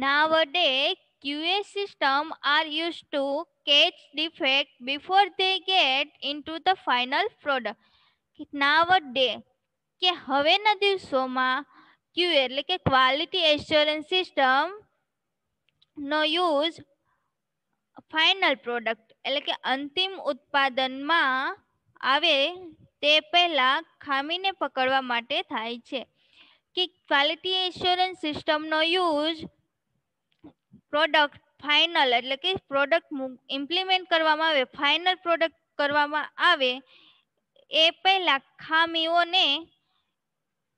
Nowadays, QA systems are used to catch defect before they get into the final product. Nowadays કે હવેના દિવસોમાં QA એટલે કે quality assurance system નો use final product એટલે કે અંતિમ ઉત્પાદનમાં આવે તે પહેલા ખામીને પકડવા માટે થાય છે કે ક્વોલિટી એશ્યોરન્સ સિસ્ટમનો યુઝ પ્રોડક્ટ ફાઇનલ એટલે કે પ્રોડક્ટ ઇમ્પ્લિમેન્ટ કરવામાં આવે ફાઇનલ પ્રોડક્ટ કરવામાં આવે એ પહેલા ખામીઓને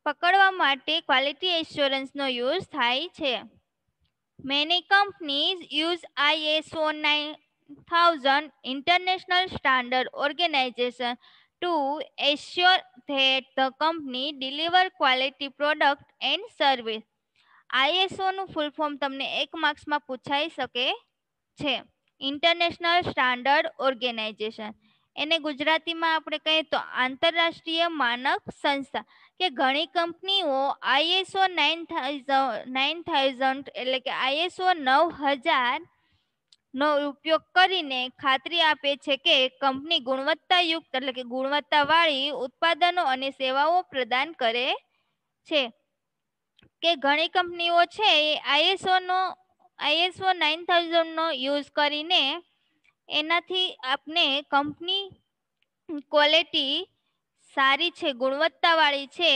પકડવા માટે ક્વોલિટી એશ્યોરન્સનો યુઝ થાય છે. Many companies use ISO 9000 International Standard Organization to assure that the company deliver quality product and service. ISO નું ફૂલ ફોર્મ તમને 1 માર્ક્સમાં પૂછાઈ શકે છે. ઇન્ટરનેશનલ સ્ટાન્ડર્ડ ઓર્ગેનાઇઝેશન, એને ગુજરાતીમાં આપણે કહીએ તો આંતરરાષ્ટ્રીય માનક સંસ્થા. કે ઘણી કંપનીઓ ISO 9000 એટલે કે ISO 9000 નો ઉપયોગ કરીને ખાતરી આપે છે કે કંપની ગુણવત્તાયુક્ત એટલે કે ગુણવત્તાવાળી ઉત્પાદનો અને સેવાઓ પ્રદાન કરે છે. કે ઘણી કંપનીઓ છે એ ISO 9000 નો યુઝ કરીને એનાથી આપને કંપની ક્વોલિટી સારી છે, ગુણવત્તાવાળી છે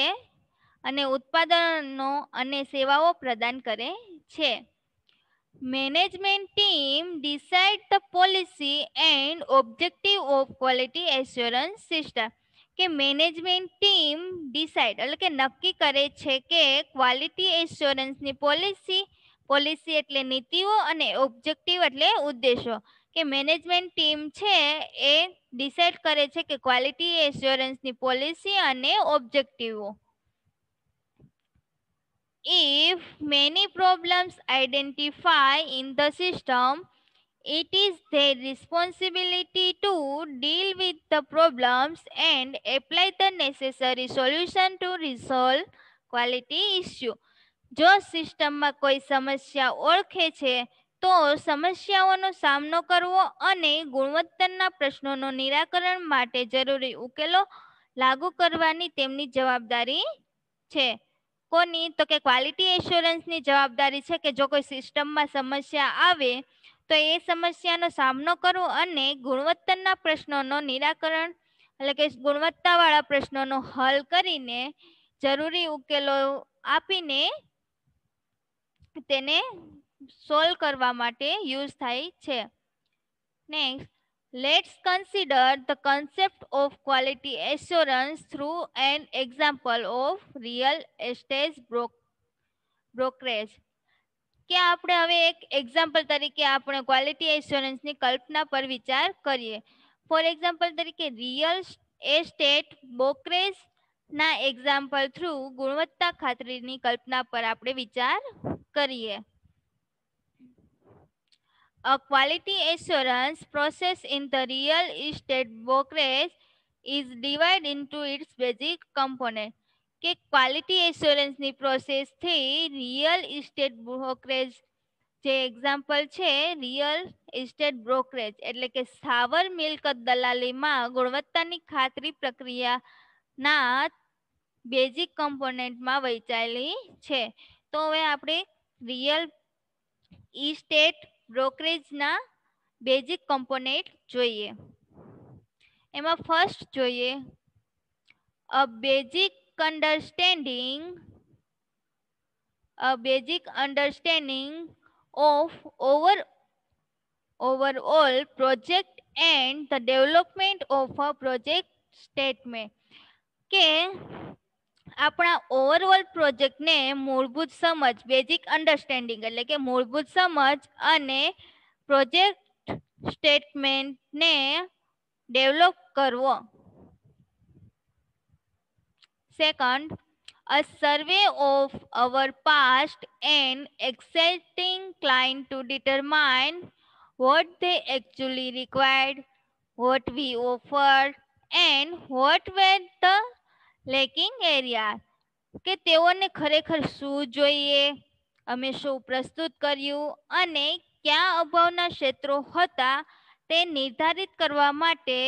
અને ઉત્પાદનો અને સેવાઓ પ્રદાન કરે છે. Management team decide the policy and objective of quality assurance system. કે મેનેજમેન્ટ ટીમ ડિસાઇડ એટલે કે નક્કી કરે છે કે ક્વોલિટી એશ્યોરન્સની પોલિસી એટલે નીતિઓ અને ઓબ્જેક્ટિવ એટલે ઉદ્દેશો. કે મેનેજમેન્ટ ટીમ છે એ ડિસાઇડ કરે છે કે ક્વોલિટી એશ્યોરન્સની પોલિસી અને ઓબ્જેક્ટિવો. If many problems identify in the system, it is their responsibility to deal with the problems and apply the necessary solution to resolve quality issue. જો સિસ્ટમમાં કોઈ સમસ્યા ઓળખે છે તો સમસ્યાઓનો સામનો કરવો અને ગુણવત્તાના પ્રશ્નોનું નિરાકરણ માટે જરૂરી ઉકેલો લાગુ કરવાની તેમની જવાબદારી છે. કોની? તો કે ક્વોલિટી એશ્યોરન્સની જવાબદારી છે કે જો કોઈ સિસ્ટમમાં સમસ્યા આવે તો એ સમસ્યાનો સામનો કરવો અને ગુણવત્તાના પ્રશ્નોનો નિરાકરણ એટલે કે ગુણવત્તાવાળા પ્રશ્નોનો હલ કરીને જરૂરી ઉકેલો આપીને તેને સોલ્વ કરવા માટે યુઝ થાય છે. Next, let's consider the concept of quality assurance through an example of real estate brokerage. કે આપણે હવે એક એક્ઝામ્પલ તરીકે આપણે ક્વોલિટી એશ્યોરન્સની કલ્પના પર વિચાર કરીએ. ફોર એક્ઝામ્પલ તરીકે રિયલ એસ્ટેટ બ્રોકરેજ ના એક્ઝામ્પલ થ્રુ ગુણવત્તા ખાતરીની કલ્પના પર આપણે વિચાર કરીએ. A quality assurance process in the real estate brokerage is divided into its basic component. કે ક્વોલિટી એશ્યોરન્સની પ્રોસેસથી રિયલ એસ્ટેટ બ્રોકરેજ જે એક્ઝામ્પલ છે રિયલ એસ્ટેટ બ્રોકરેજ એટલે કે સ્થાવર મિલકત દલાલીમાં ગુણવત્તાની ખાતરી પ્રક્રિયાના બેઝિક કમ્પોનેન્ટમાં વહેંચાયેલી છે. તો હવે આપણે રિયલ એસ્ટેટ બ્રોકરેજના બેઝિક કમ્પોનેન્ટ જોઈએ. એમાં ફર્સ્ટ જોઈએ a basic understanding of overall project and the development of a project statement. કે આપણા ઓવરઓલ પ્રોજેક્ટને મૂળભૂત સમજ બેઝિક અન્ડરસ્ટેન્ડિંગ એટલે કે મૂળભૂત સમજ અને પ્રોજેક્ટ સ્ટેટમેન્ટને ડેવલપ કરવો. Second, a survey of our past and existing client to determine what they actually required, what we offered, and what were the lacking areas. કે તેઓને ખરેખર શું જોઈએ, અમે શું પ્રસ્તુત કર્યું અને ક્યાં અભાવના ક્ષેત્રો હતા તે નિર્ધારિત કરવા માટે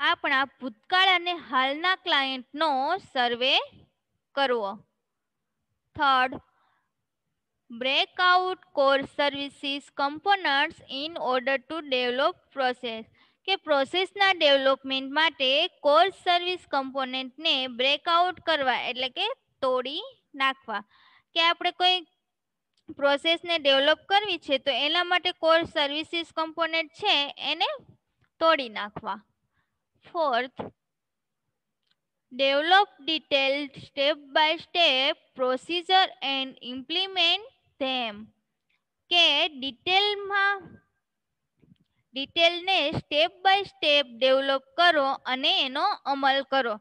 આપણા ભૂતકાળ અને હાલના ક્લાયન્ટનો સર્વે કરવો. Third, break out core services components in order to develop process. કે પ્રોસેસના ડેવલપમેન્ટ માટે કોર સર્વિસ કમ્પોનન્ટને બ્રેકઆઉટ કરવા એટલે કે તોડી નાખવા. કે આપણે કોઈ પ્રોસેસને ડેવલપ કરવી છે તો એના માટે કોર સર્વિસીસ કમ્પોનન્ટ છે એને તોડી નાખવા. Fourth, develop detailed step-by-step procedure and implement them. કે ડિટેલને સ્ટેપ બાય સ્ટેપ ડેવલપ કરો અને એનો અમલ કરો.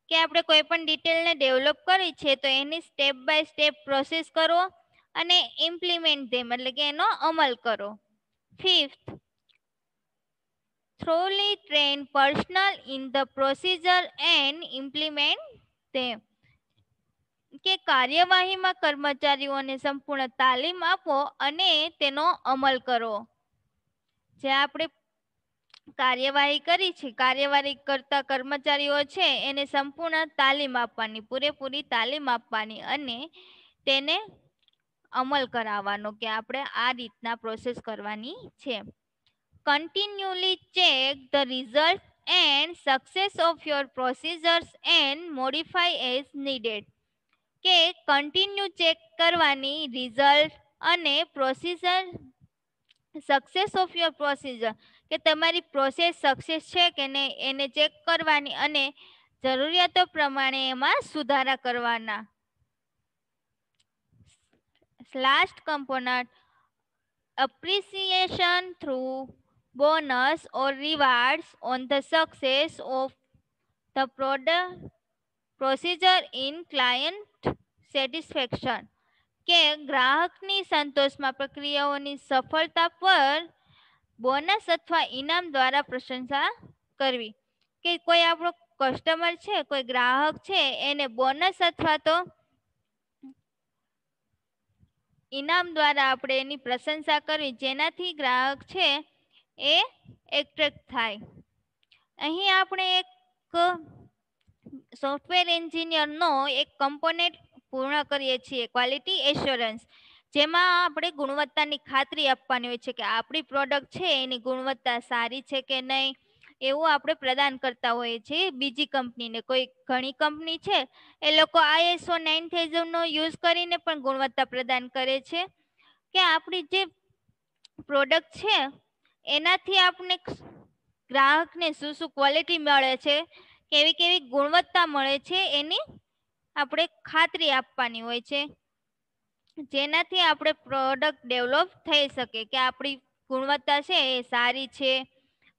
કે આપણે કોઈ પણ ડિટેલને ડેવલપ કરી છે તો એની સ્ટેપ બાય સ્ટેપ પ્રોસેસ કરો અને ઇમ્પ્લિમેન્ટ ધેમ એટલે કે એનો અમલ કરો. Fifth, thoroughly train personnel in the procedure and implement them. કે કાર્યવાહીમાં કર્મચારીઓને સંપૂર્ણ તાલીમ આપો અને તેનો અમલ કરો. જે આપણે કાર્યવાહી કરી છે, કાર્યવાહી કરતા કર્મચારીઓ છે એને સંપૂર્ણ તાલીમ આપવાની, પૂરેપૂરી તાલીમ આપવાની અને તેને અમલ કરાવવાનો કે આપણે આ રીતના પ્રોસેસ કરવાની છે. Continually check the results and success of your procedures and modify as needed. કે કન્ટિન્યુ ચેક કરવાની રિઝલ્ટ અને procedure success of your procedure કે તમારી પ્રોસેસ સક્સેસ છે કે નહીં એને ચેક કરવાની અને જરૂરિયાતો પ્રમાણે એમાં સુધારા કરવાના. Last component, appreciation through bonus or rewards on the success of the product procedure in client satisfaction. કે ગ્રાહકની સંતોષમાં પ્રક્રિયાઓની સફળતા પર બોનસ અથવા ઇનામ દ્વારા પ્રશંસા કરવી. કે કોઈ આપણો કસ્ટમર છે, કોઈ ગ્રાહક છે એને બોનસ અથવા તો ઇનામ દ્વારા આપણે એની પ્રશંસા કરવી જેનાથી ગ્રાહક છે એ એટ્રેક્ટ થાય. અહીં આપણે એક સોફ્ટવેર એન્જિનિયરનો એક કમ્પોનેન્ટ પૂર્ણ કરીએ છીએ, ક્વોલિટી એશ્યોરન્સ, જેમાં આપણે ગુણવત્તાની ખાતરી આપવાની હોય છે કે આપણી પ્રોડક્ટ છે એની ગુણવત્તા સારી છે કે નહીં એવું આપણે પ્રદાન કરતા હોઈએ છીએ બીજી કંપનીને. કોઈ ઘણી કંપની છે એ લોકો ISO 9000નો યુઝ કરીને પણ ગુણવત્તા પ્રદાન કરે છે કે આપણી જે પ્રોડક્ટ છે એનાથી આપણે ગ્રાહકને શું શું ક્વોલિટી મળે છે, કેવી કેવી ગુણવત્તા મળે છે એની આપણે ખાતરી આપવાની હોય છે જેનાથી આપણે પ્રોડક્ટ ડેવલપ થઈ શકે કે આપણી ગુણવત્તા છે એ સારી છે,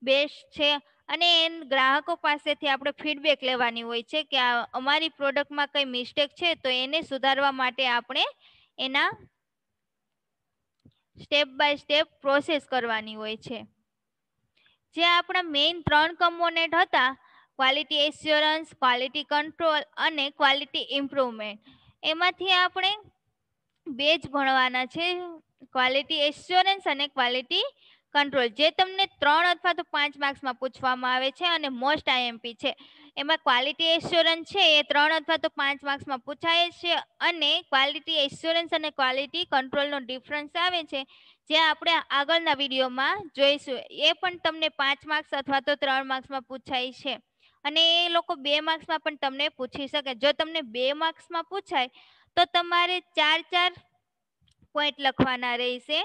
બેસ્ટ છે. અને ગ્રાહકો પાસેથી આપણે ફીડબેક લેવાની હોય છે કે અમારી પ્રોડક્ટમાં કંઈ મિસ્ટેક છે તો એને સુધારવા માટે આપણે એના સ્ટેપ બાય સ્ટેપ પ્રોસેસ કરવાની હોય છે. જે આપણા મેઇન 3 કમ્પોનેન્ટ હતા, ક્વોલિટી એશ્યોરન્સ, ક્વોલિટી કંટ્રોલ અને ક્વોલિટી ઇમ્પ્રુવમેન્ટ, એમાંથી આપણે 2 જ ભણવાના છે, ક્વોલિટી એશ્યોરન્સ અને ક્વોલિટી કંટ્રોલ, જે તમને 3 અથવા તો 5 માર્ક્સમાં પૂછવામાં આવે છે અને મોસ્ટ IMP છે. એમાં ક્વોલિટી એશ્યોરન્સ છે એ 3 અથવા તો 5 માર્ક્સમાં પૂછાય છે અને ક્વોલિટી એશ્યોરન્સ અને ક્વોલિટી કંટ્રોલનો ડિફરન્સ આવે છે જે આપણે આગળના વિડીયોમાં જોઈશું. એ પણ તમને 5 માર્ક્સ અથવા તો 3 માર્ક્સમાં પૂછાય છે અને એ લોકો 2 માર્ક્સમાં પણ તમને પૂછી શકે. જો તમને 2 માર્ક્સમાં પૂછાય તો તમારે 4 પોઈન્ટ લખવાના રહેશે,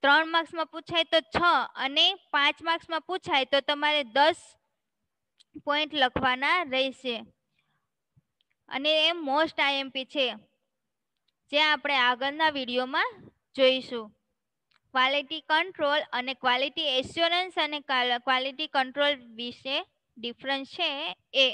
3 માર્ક્સમાં પૂછાય તો 6 અને 5 માર્ક્સમાં પૂછાય તો તમારે 10 પોઈન્ટ લખવાના રહેશે. અને એ મોસ્ટ IMP છે જે આપણે આગળના વિડીયોમાં જોઈશું. ક્વોલિટી કંટ્રોલ અને ક્વોલિટી એશ્યોરન્સ અને ક્વોલિટી કંટ્રોલ વિશે ડિફરન્સ છે એ